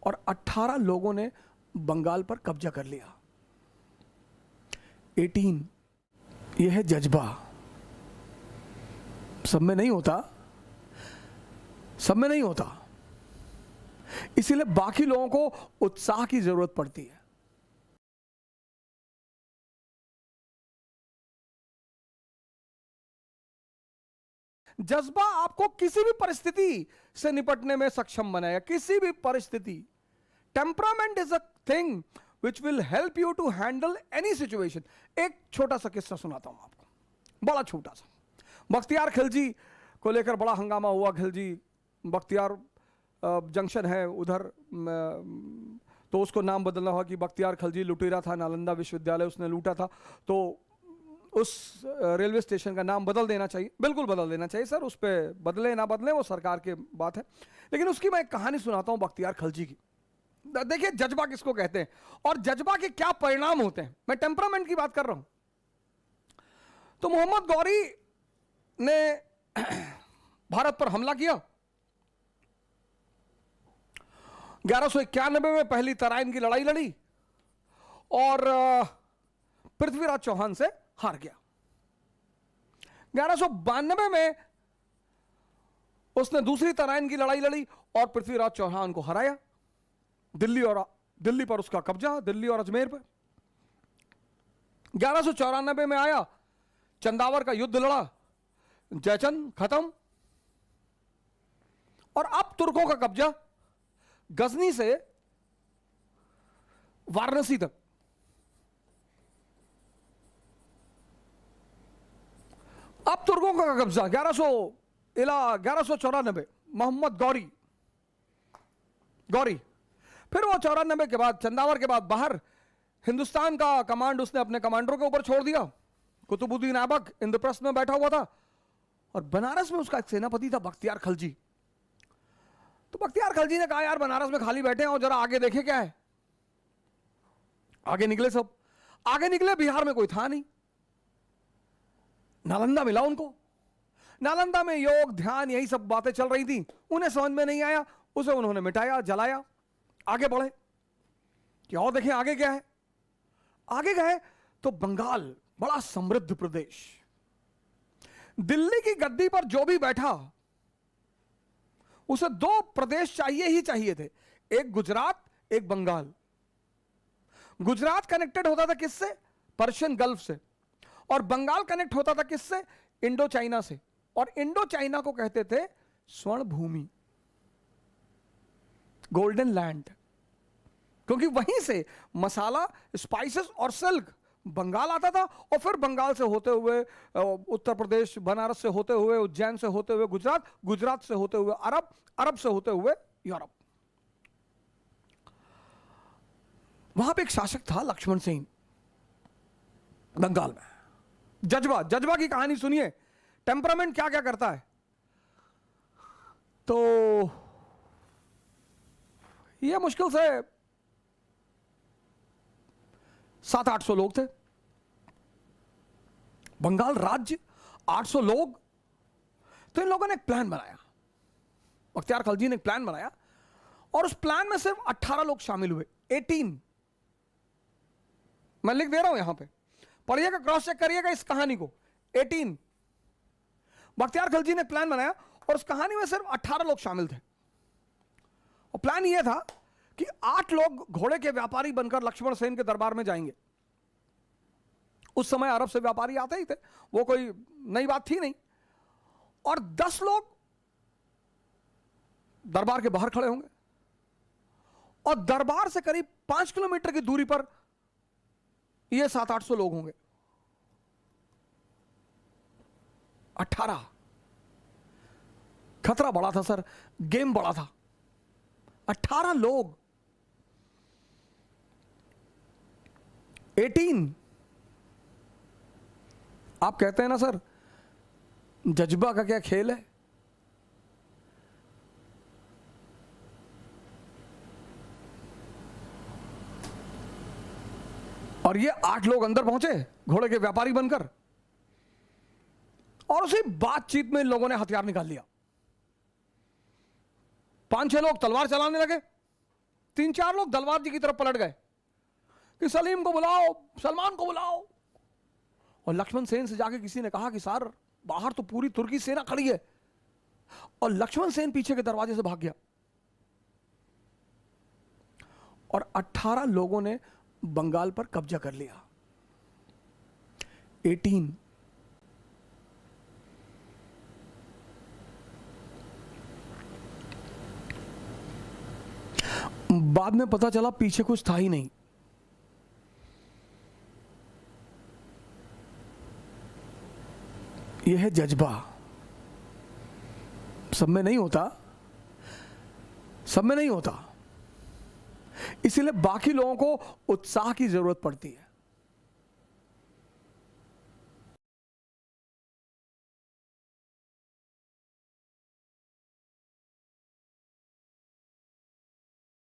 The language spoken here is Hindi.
और 18 लोगों ने बंगाल पर कब्जा कर लिया। 18, यह है जज्बा। सब में नहीं होता, सब में नहीं होता, इसीलिए बाकी लोगों को उत्साह की जरूरत पड़ती है। जज्बा आपको किसी भी परिस्थिति से निपटने में सक्षम बनाएगा, किसी भी परिस्थिति। Temperament is a thing which will help you to handle any situation. एक छोटा सा किस्सा सुनाता हूं आपको, बड़ा छोटा सा। बख्तियार खिलजी को लेकर बड़ा हंगामा हुआ। खिलजी बख्तियार जंक्शन है उधर, तो उसको नाम बदलना हुआ कि बख्तियार खिलजी लुटेरा था, नालंदा विश्वविद्यालय उसने लूटा था, तो उस रेलवे स्टेशन का नाम बदल देना चाहिए। बिल्कुल बदल देना चाहिए सर, उस पर बदले ना बदले वो सरकार की बात है। लेकिन उसकी मैं एक कहानी सुनाता हूं बख्तियार खिलजी की। देखिए जज्बा किसको कहते हैं और जज्बा के क्या परिणाम होते हैं। मैं टेम्परामेंट की बात कर रहा हूं। तो मोहम्मद गौरी ने भारत पर हमला किया। 1191 में पहली तराइन की लड़ाई लड़ी और पृथ्वीराज चौहान से हार गया। 1192 में उसने दूसरी तराइन की लड़ाई लड़ी और पृथ्वीराज चौहान को हराया। दिल्ली पर उसका कब्जा, दिल्ली और अजमेर पर। 1194 में आया, चंदावर का युद्ध लड़ा, जयचंद खत्म। और अब तुर्कों का कब्जा गजनी से वाराणसी तक। अब तुर्कों का कब्जा 1194, मोहम्मद गौरी। फिर वो 94 के बाद, चंदावर के बाद बाहर, हिंदुस्तान का कमांड उसने अपने कमांडरों के ऊपर छोड़ दिया। कुतुबुद्दीन ऐबक इंद्रप्रस्थ में बैठा हुआ था और बनारस में उसका एक सेनापति था बख्तियार खिलजी। तो बख्तियार खिलजी ने कहा यार बनारस में खाली बैठे हैं और जरा आगे देखे क्या है। आगे निकले, सब आगे निकले, बिहार में कोई था नहीं। नालंदा मिला उनको। नालंदा में योग ध्यान यही सब बातें चल रही थी, उन्हें समझ में नहीं आया, उसे उन्होंने मिटाया, जलाया। आगे बढ़े कि और देखें आगे क्या है। आगे गए तो बंगाल बड़ा समृद्ध प्रदेश। दिल्ली की गद्दी पर जो भी बैठा उसे दो प्रदेश चाहिए ही चाहिए थे, एक गुजरात, एक बंगाल। गुजरात कनेक्टेड होता था किससे? पर्शियन गल्फ से। और बंगाल कनेक्ट होता था किससे? इंडो चाइना से। और इंडो चाइना को कहते थे स्वर्ण भूमि, गोल्डन लैंड, क्योंकि वहीं से मसाला, स्पाइसेस और सिल्क बंगाल आता था। और फिर बंगाल से होते हुए उत्तर प्रदेश, बनारस से होते हुए उज्जैन से होते हुए गुजरात, गुजरात से होते हुए अरब, अरब से होते हुए यूरोप। वहां पे एक शासक था लक्ष्मण सेन बंगाल में। जज्बा की कहानी सुनिए, टेम्परामेंट क्या क्या करता है। तो यह मुश्किल से 700-800 लोग थे। बंगाल राज्य, 800 लोग। तो इन लोगों ने एक प्लान बनाया, बख्तियार खिलजी ने एक प्लान बनाया और उस प्लान में सिर्फ 18 लोग शामिल हुए। 18, मैं लिख दे रहा हूं यहां पे, पढ़िएगा, क्रॉस चेक करिएगा इस कहानी को। 18 बख्तियार खिलजी ने प्लान बनाया और उस कहानी में सिर्फ 18 लोग शामिल थे। और प्लान यह था कि 8 लोग घोड़े के व्यापारी बनकर लक्ष्मण सेन के दरबार में जाएंगे। उस समय अरब से व्यापारी आते ही थे, वो कोई नई बात थी नहीं। और 10 लोग दरबार के बाहर खड़े होंगे और दरबार से करीब 5 किलोमीटर की दूरी पर ये 700-800 लोग होंगे। 18, खतरा बड़ा था सर, गेम बड़ा था। 18 लोग, 18। आप कहते हैं ना सर जज्बा का क्या खेल है। और ये 8 लोग अंदर पहुंचे घोड़े के व्यापारी बनकर और उसी बातचीत में इन लोगों ने हथियार निकाल लिया। 5-6 लोग तलवार चलाने लगे 3-4 लोग तलवार जी की तरफ पलट गए कि सलीम को बुलाओ, सलमान को बुलाओ। और लक्ष्मण सेन से जाके किसी ने कहा कि सर बाहर तो पूरी तुर्की सेना खड़ी है, और लक्ष्मण सेन पीछे के दरवाजे से भाग गया और 18 लोगों ने बंगाल पर कब्जा कर लिया। 18 बाद में पता चला पीछे कुछ था ही नहीं। यह है जज्बा। सब में नहीं होता, सब में नहीं होता, इसीलिए बाकी लोगों को उत्साह की जरूरत पड़ती है।